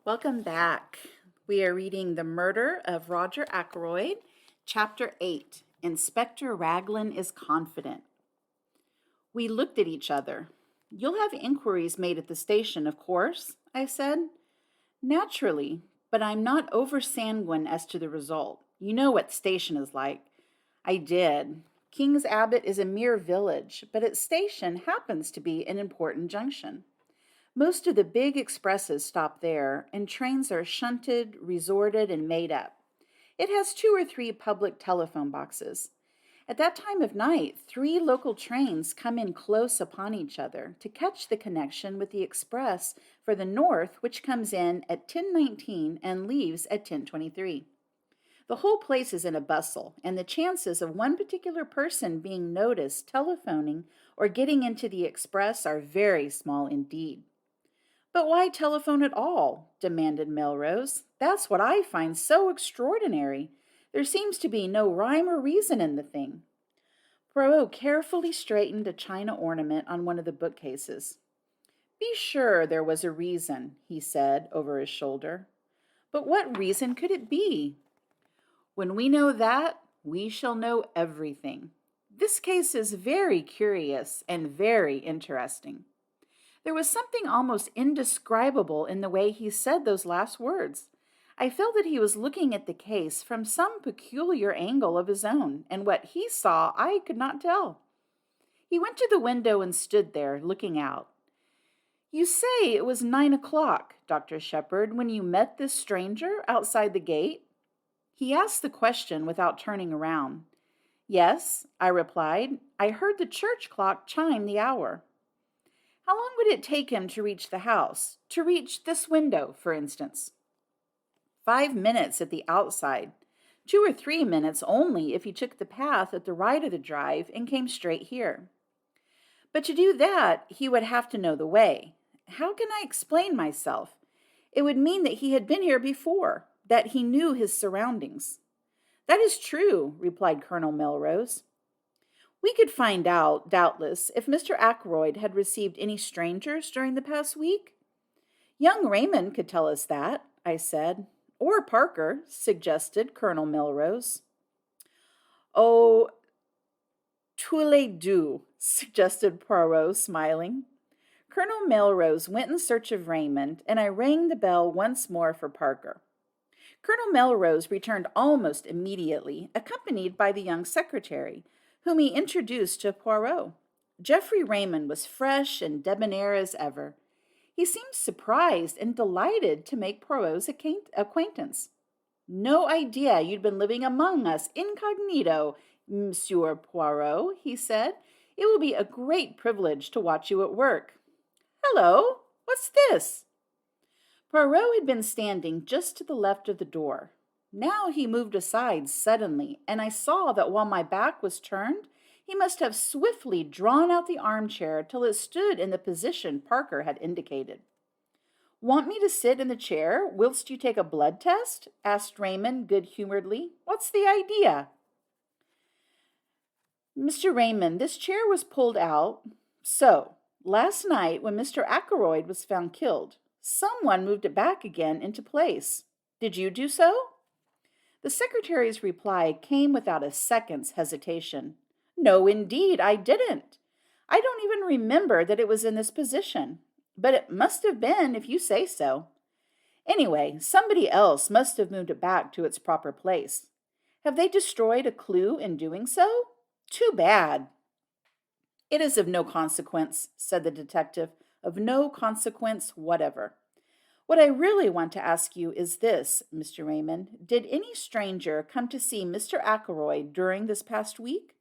Welcome back. We are reading The Murder of Roger Ackroyd, Chapter 8, Inspector Raglan is Confident. We looked at each other. You'll have inquiries made at the station, of course, I said. Naturally, but I'm not over sanguine as to the result. You know what the station is like. I did. King's Abbot is a mere village, but its station happens to be an important junction. Most of the big expresses stop there, and trains are shunted, resorted, and made up. It has 2 or 3 public telephone boxes. At that time of night, 3 local trains come in close upon each other to catch the connection with the express for the north, which comes in at 10:19 and leaves at 10:23. The whole place is in a bustle, and the chances of one particular person being noticed telephoning or getting into the express are very small indeed. But why telephone at all? Demanded Melrose. That's what I find so extraordinary. There seems to be no rhyme or reason in the thing. Poirot carefully straightened a china ornament on one of the bookcases. Be sure there was a reason, he said over his shoulder. But what reason could it be? When we know that, we shall know everything. This case is very curious and very interesting. There was something almost indescribable in the way he said those last words. I felt that he was looking at the case from some peculiar angle of his own, and what he saw I could not tell. He went to the window and stood there, looking out. You say it was 9 o'clock, Dr. Shepherd, when you met this stranger outside the gate? He asked the question without turning around. Yes, I replied. I heard the church clock chime the hour. How long would it take him to reach the house? To reach this window, for instance? 5 minutes at the outside. 2 or 3 minutes only if he took the path at the right of the drive and came straight here. But to do that, he would have to know the way. How can I explain myself? It would mean that he had been here before, that he knew his surroundings. That is true, replied Colonel Melrose. We could find out, doubtless, if Mr. Ackroyd had received any strangers during the past week. Young Raymond could tell us that, I said. Or Parker, suggested Colonel Melrose. Oh, tous les deux, suggested Poirot, smiling. Colonel Melrose went in search of Raymond, and I rang the bell once more for Parker. Colonel Melrose returned almost immediately, accompanied by the young secretary, whom he introduced to Poirot. Geoffrey Raymond was fresh and debonair as ever. He seemed surprised and delighted to make Poirot's acquaintance. No idea you'd been living among us incognito, Monsieur Poirot, he said. It will be a great privilege to watch you at work. Hello, what's this? Poirot had been standing just to the left of the door. Now he moved aside suddenly, and I saw that while my back was turned, he must have swiftly drawn out the armchair till it stood in the position Parker had indicated. Want me to sit in the chair whilst you take a blood test? Asked Raymond good-humoredly. What's the idea? Mr. Raymond, this chair was pulled out. So, last night when Mr. Ackroyd was found killed, someone moved it back again into place. Did you do so? The secretary's reply came without a second's hesitation. No, indeed, I didn't. I don't even remember that it was in this position, but it must have been if you say so. Anyway, somebody else must have moved it back to its proper place. Have they destroyed a clue in doing so? Too bad. It is of no consequence, said the detective, of no consequence whatever. What I really want to ask you is this, Mr. Raymond. Did any stranger come to see Mr. Ackroyd during this past week?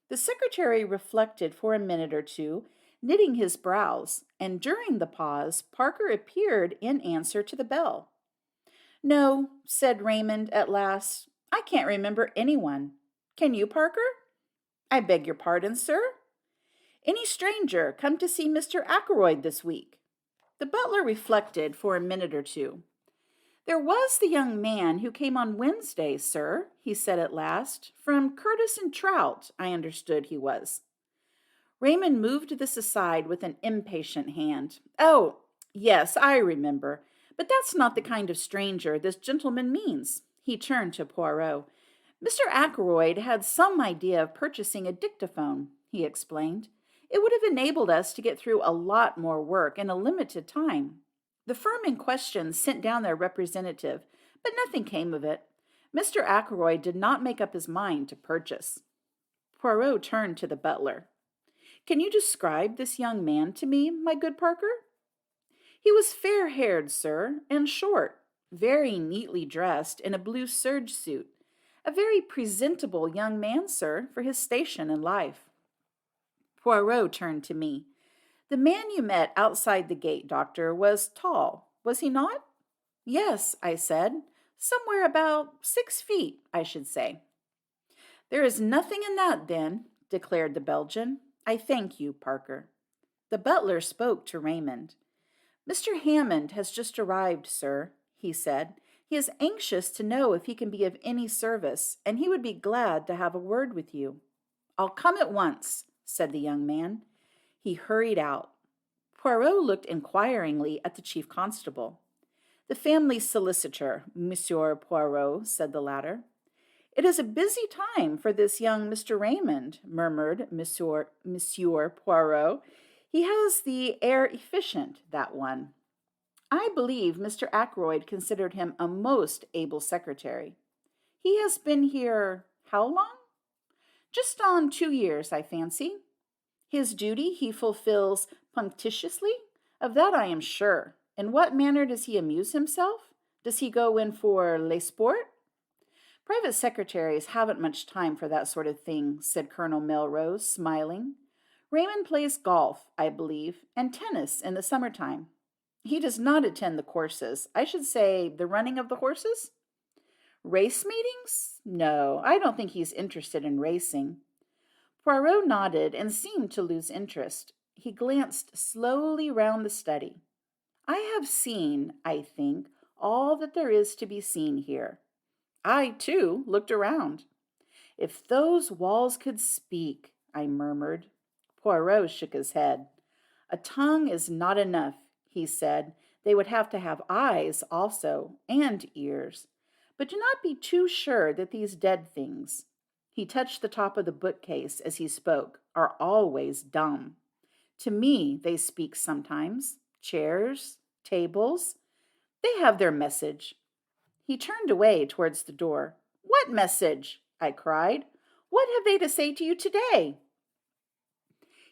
The secretary reflected for a minute or two, knitting his brows, and during the pause, Parker appeared in answer to the bell. No, said Raymond at last. I can't remember anyone. Can you, Parker? I beg your pardon, sir? Any stranger come to see Mr. Ackroyd this week? The butler reflected for a minute or two. There was the young man who came on Wednesday, sir, he said at last. From Curtis and Trout, I understood he was. Raymond moved this aside with an impatient hand. Oh, yes, I remember. But that's not the kind of stranger this gentleman means. He turned to Poirot. Mr. Ackroyd had some idea of purchasing a dictaphone, he explained. It would have enabled us to get through a lot more work in a limited time. The firm in question sent down their representative, but nothing came of it. Mr. Ackroyd did not make up his mind to purchase. Poirot turned to the butler. Can you describe this young man to me, my good Parker? He was fair-haired, sir, and short, very neatly dressed in a blue serge suit. A very presentable young man, sir, for his station in life. Poirot turned to me. The man you met outside the gate, doctor, was tall, was he not? Yes, I said. Somewhere about 6 feet, I should say. There is nothing in that, then, declared the Belgian. I thank you, Parker. The butler spoke to Raymond. Mr. Hammond has just arrived, sir, he said. He is anxious to know if he can be of any service, and he would be glad to have a word with you. I'll come at once, said the young man. He hurried out. Poirot looked inquiringly at the chief constable. The family solicitor, Monsieur Poirot, said the latter. It is a busy time for this young Mr. Raymond, murmured Monsieur Poirot. He has the air efficient, that one. I believe Mr. Ackroyd considered him a most able secretary. He has been here how long? Just on 2 years, I fancy. His duty he fulfills punctiliously? Of that I am sure. In what manner does he amuse himself? Does he go in for le sport? Private secretaries haven't much time for that sort of thing, said Colonel Melrose, smiling. Raymond plays golf, I believe, and tennis in the summertime. He does not attend the courses. I should say the running of the horses? Race meetings? No, I don't think he's interested in racing. Poirot nodded and seemed to lose interest. He glanced slowly round the study. I have seen, I think, all that there is to be seen here. I, too, looked around. If those walls could speak, I murmured. Poirot shook his head. A tongue is not enough, he said. They would have to have eyes also, and ears. But do not be too sure that these dead things, he touched the top of the bookcase as he spoke, are always dumb. To me they speak sometimes. Chairs, tables, they have their message. He turned away towards the door. What message? I cried. What have they to say to you today?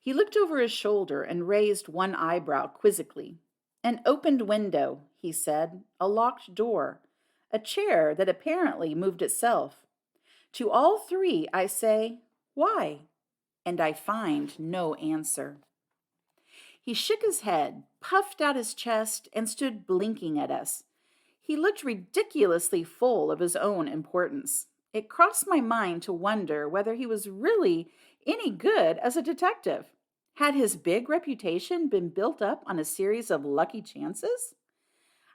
He looked over his shoulder and raised one eyebrow quizzically. An opened window, he said, a locked door, a chair that apparently moved itself. To all three I say, why? And I find no answer. He shook his head, puffed out his chest, and stood blinking at us. He looked ridiculously full of his own importance. It crossed my mind to wonder whether he was really any good as a detective. Had his big reputation been built up on a series of lucky chances?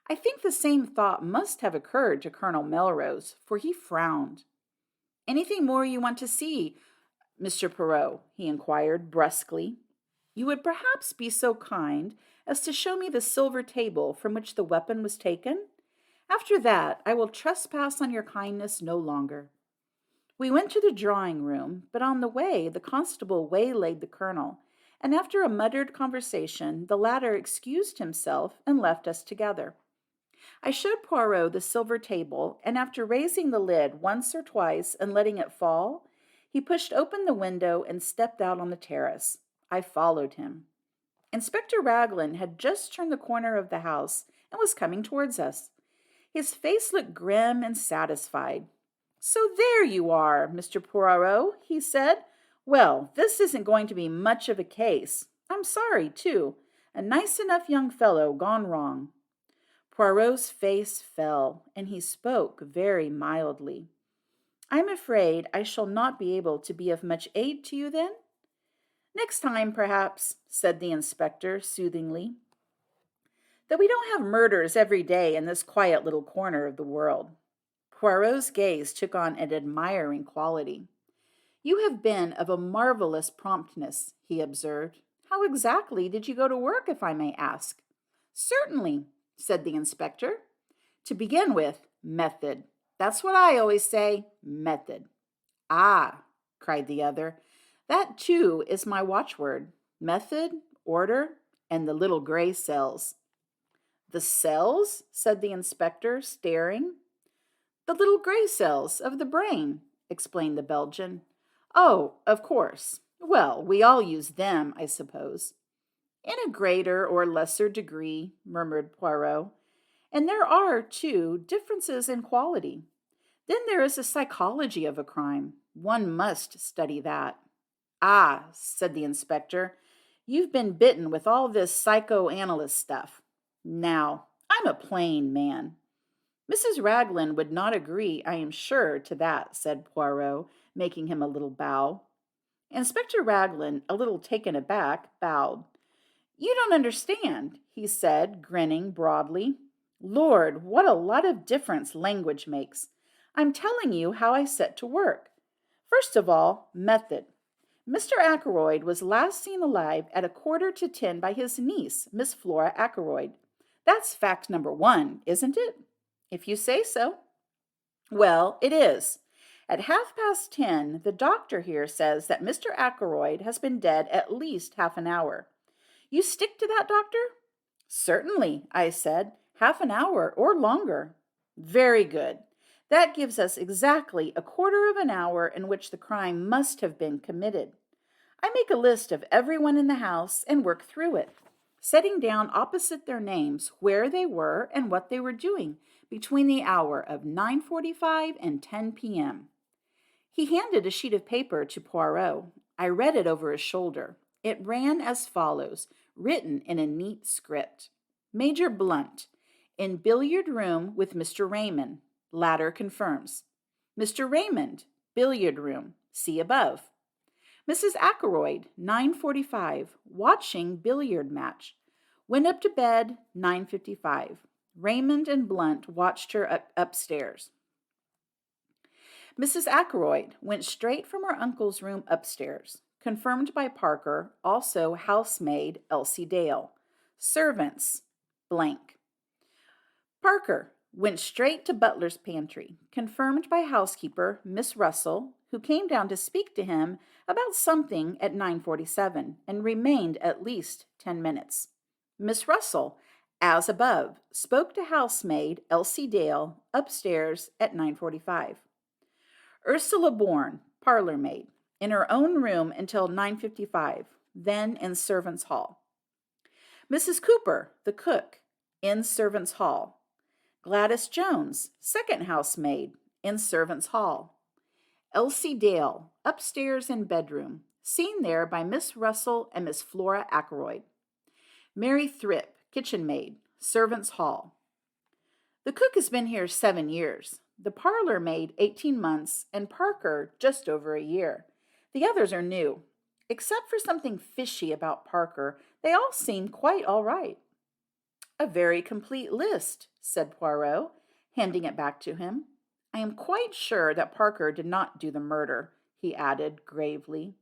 I think the same thought must have occurred to Colonel Melrose, for he frowned. Anything more you want to see, Mr. Poirot? He inquired brusquely. You would perhaps be so kind as to show me the silver table from which the weapon was taken? After that, I will trespass on your kindness no longer. We went to the drawing-room, but on the way the constable waylaid the colonel, and after a muttered conversation, the latter excused himself and left us together. I showed Poirot the silver table, and after raising the lid once or twice and letting it fall, he pushed open the window and stepped out on the terrace. I followed him. Inspector Raglan had just turned the corner of the house and was coming towards us. His face looked grim and satisfied. So there you are, Mr. Poirot, he said. Well, this isn't going to be much of a case. I'm sorry, too. A nice enough young fellow gone wrong. Poirot's face fell, and he spoke very mildly. I'm afraid I shall not be able to be of much aid to you then? Next time, perhaps, said the inspector soothingly. That we don't have murders every day in this quiet little corner of the world. Poirot's gaze took on an admiring quality. You have been of a marvelous promptness, he observed. How exactly did you go to work, if I may ask? Certainly, said the inspector. To begin with, method. That's what I always say, method. Ah, cried the other. That too is my watchword. Method, order, and the little gray cells. The cells? Said the inspector, staring. The little gray cells of the brain, explained the Belgian. Oh, of course. Well, we all use them, I suppose. In a greater or lesser degree, murmured Poirot. And there are, too, differences in quality. Then there is the psychology of a crime. One must study that. Ah, said the inspector, you've been bitten with all this psychoanalyst stuff. Now, I'm a plain man. Mrs. Raglan would not agree, I am sure, to that, said Poirot, making him a little bow. Inspector Raglan, a little taken aback, bowed. You don't understand, he said, grinning broadly. Lord, what a lot of difference language makes. I'm telling you how I set to work. First of all, method. Mr. Ackroyd was last seen alive at 9:45 by his niece, Miss Flora Ackroyd. That's fact number 1, isn't it? If you say so. Well, it is. At 10:30, the doctor here says that Mr. Ackroyd has been dead at least half an hour. You stick to that, doctor? Certainly, I said. Half an hour or longer. Very good. That gives us exactly 1/4 of an hour in which the crime must have been committed. I make a list of everyone in the house and work through it, setting down opposite their names where they were and what they were doing between the hour of 9:45 and 10 p.m. He handed a sheet of paper to Poirot. I read it over his shoulder. It ran as follows, written in a neat script. Major Blunt, in billiard room with Mr. Raymond. Latter confirms. Mr. Raymond, billiard room. See above. Mrs. Ackroyd, 9:45, watching billiard match. Went up to bed, 9:55. Raymond and Blunt watched her upstairs. Mrs. Ackroyd went straight from her uncle's room upstairs, confirmed by Parker, also housemaid Elsie Dale. Servants, blank. Parker went straight to butler's pantry, confirmed by housekeeper Miss Russell, who came down to speak to him about something at 9:47 and remained at least 10 minutes. Miss Russell, as above, spoke to housemaid Elsie Dale upstairs at 9:45. Ursula Bourne, parlor maid, in her own room until 9:55, then in servants' hall. Mrs. Cooper, the cook, in servants' hall. Gladys Jones, second housemaid, in servants' hall. Elsie Dale, upstairs in bedroom, seen there by Miss Russell and Miss Flora Ackroyd. Mary Thripp, kitchen maid, servants' hall. The cook has been here 7 years, the parlor maid 18 months, and Parker just over a year. The others are new. Except for something fishy about Parker, they all seem quite all right. A very complete list, said Poirot, handing it back to him. I am quite sure that Parker did not do the murder, he added gravely.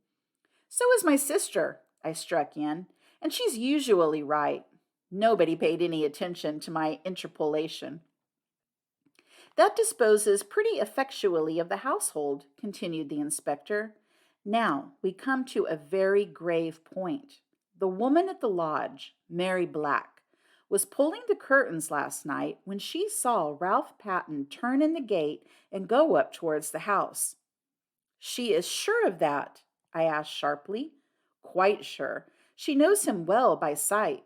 So is my sister, I struck in, and she's usually right. Nobody paid any attention to my interpolation. That disposes pretty effectually of the household, continued the inspector. Now we come to a very grave point. The woman at the lodge, Mary Black, was pulling the curtains last night when she saw Ralph Patten turn in the gate and go up towards the house. She is sure of that? I asked sharply. Quite sure. She knows him well by sight.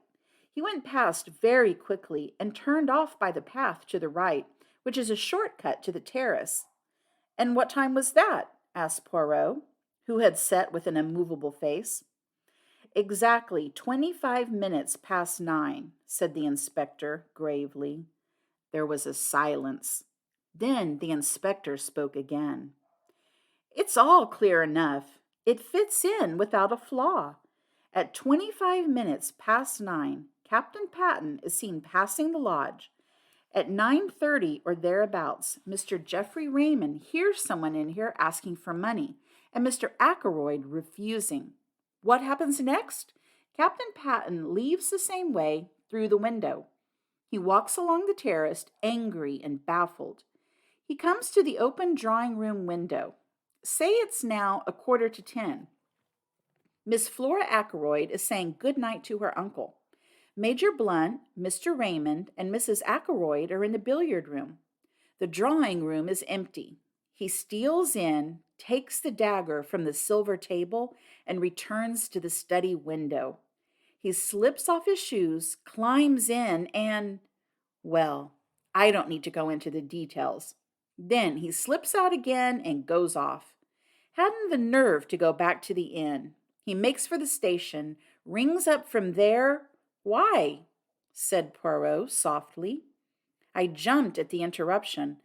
He went past very quickly and turned off by the path to the right, which is a shortcut to the terrace. And what time was that? Asked Poirot, who had sat with an immovable face. Exactly 25 minutes past 9, said the inspector gravely. There was a silence. Then the inspector spoke again. It's all clear enough. It fits in without a flaw. At 25 minutes past 9, Captain Patten is seen passing the lodge. At 9:30 or thereabouts, Mr. Geoffrey Raymond hears someone in here asking for money, and Mr. Ackroyd refusing. What happens next? Captain Patten leaves the same way through the window. He walks along the terrace, angry and baffled. He comes to the open drawing room window. Say it's now 9:45. Miss Flora Ackroyd is saying good night to her uncle. Major Blunt, Mr. Raymond, and Mrs. Ackroyd are in the billiard room. The drawing room is empty. He steals in, takes the dagger from the silver table, and returns to the study window. He slips off his shoes, climbs in, and, well, I don't need to go into the details. Then he slips out again and goes off. Hadn't the nerve to go back to the inn. He makes for the station, rings up from there. Why? Said Poirot softly. I jumped at the interruption.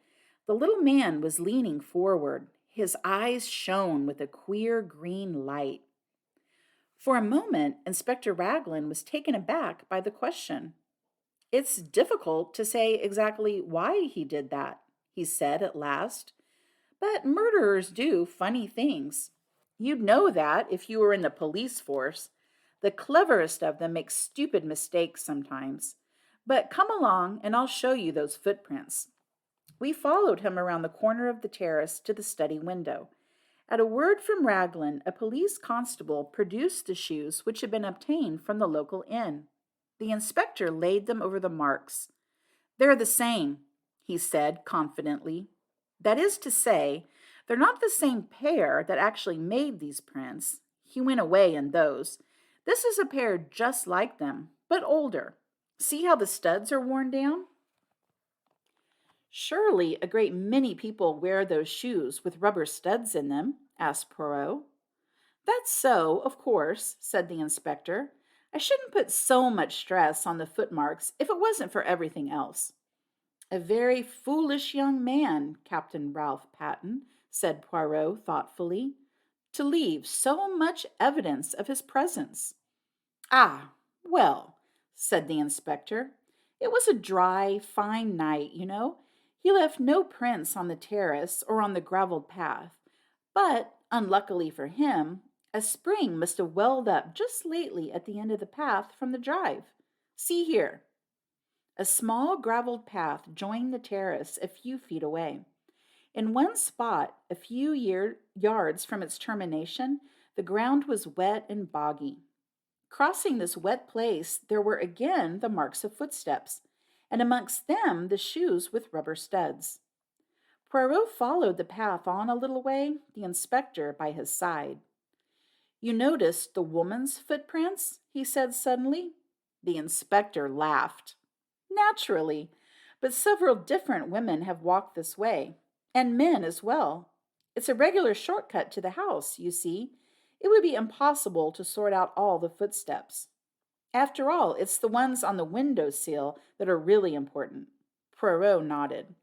The little man was leaning forward. His eyes shone with a queer green light. For a moment, Inspector Raglan was taken aback by the question. It's difficult to say exactly why he did that, he said at last. But murderers do funny things. You'd know that if you were in the police force. The cleverest of them make stupid mistakes sometimes. But come along and I'll show you those footprints. We followed him around the corner of the terrace to the study window. At a word from Raglan, a police constable produced the shoes which had been obtained from the local inn. The inspector laid them over the marks. They're the same, he said confidently. That is to say, they're not the same pair that actually made these prints. He went away in those. This is a pair just like them, but older. See how the studs are worn down? Surely a great many people wear those shoes with rubber studs in them, asked Poirot. That's so, of course, said the inspector. I shouldn't put so much stress on the footmarks if it wasn't for everything else. A very foolish young man, Captain Ralph Patten, said Poirot thoughtfully, to leave so much evidence of his presence. Ah, well, said the inspector, it was a dry, fine night, you know. He left no prints on the terrace or on the graveled path, but, unluckily for him, a spring must have welled up just lately at the end of the path from the drive. See here. A small graveled path joined the terrace a few feet away. In one spot, a few yards from its termination, the ground was wet and boggy. Crossing this wet place, there were again the marks of footsteps, and amongst them the shoes with rubber studs. Poirot followed the path on a little way, the inspector by his side. You noticed the woman's footprints? He said suddenly. The inspector laughed. Naturally, but several different women have walked this way, and men as well. It's a regular shortcut to the house, you see. It would be impossible to sort out all the footsteps. After all, it's the ones on the window sill that are really important. Poirot nodded.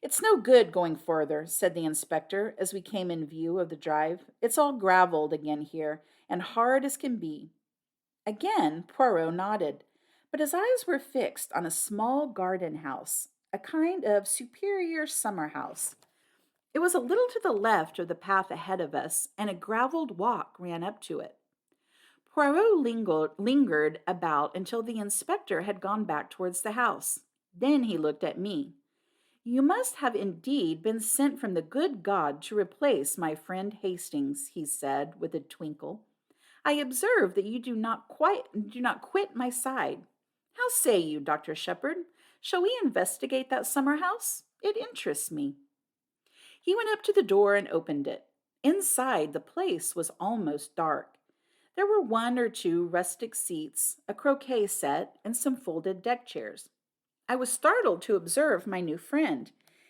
It's no good going further, said the inspector as we came in view of the drive. It's all graveled again here, and hard as can be. Again, Poirot nodded, but his eyes were fixed on a small garden house, a kind of superior summer house. It was a little to the left of the path ahead of us, and a graveled walk ran up to it. Poirot lingered about until the inspector had gone back towards the house. Then he looked at me. You must have indeed been sent from the good God to replace my friend Hastings, he said with a twinkle. I observe that you do not quit my side. How say you, Dr. Shepherd? Shall we investigate that summer house? It interests me. He went up to the door and opened it. Inside, the place was almost dark. There were one or two rustic seats, a croquet set, and some folded deck chairs. I was startled to observe my new friend.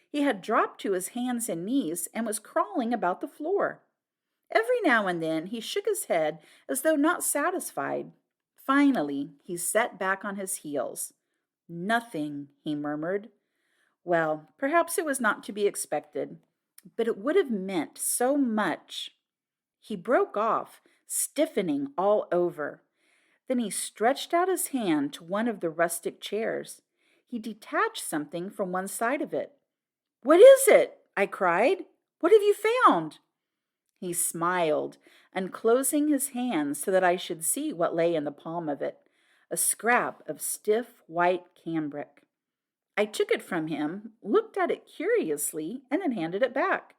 He had dropped to his hands and knees and was crawling about the floor. Every now and then he shook his head as though not satisfied. Finally, he sat back on his heels. Nothing, he murmured. Well, perhaps it was not to be expected, but it would have meant so much. He broke off, stiffening all over. Then he stretched out his hand to one of the rustic chairs. He detached something from one side of it. What is it? I cried. What have you found? He smiled, unclosing his hand so that I should see what lay in the palm of it. a scrap of stiff white cambric. I took it from him, looked at it curiously, and then handed it back.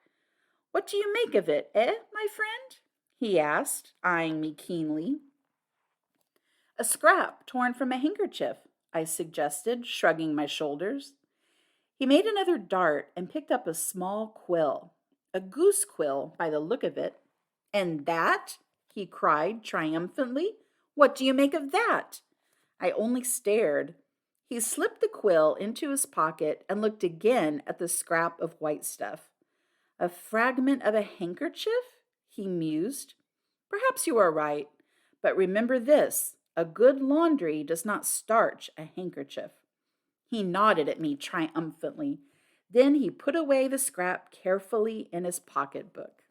"What do you make of it, my friend?" he asked, eyeing me keenly. "A scrap torn from a handkerchief," I suggested, shrugging my shoulders. He made another dart and picked up a small quill, a goose quill by the look of it. "And that?" he cried triumphantly. "What do you make of that?" I only stared. He slipped the quill into his pocket and looked again at the scrap of white stuff. "A fragment of a handkerchief?" he mused. "Perhaps you are right, but remember this, a good laundry does not starch a handkerchief." He nodded at me triumphantly. Then he put away the scrap carefully in his pocketbook.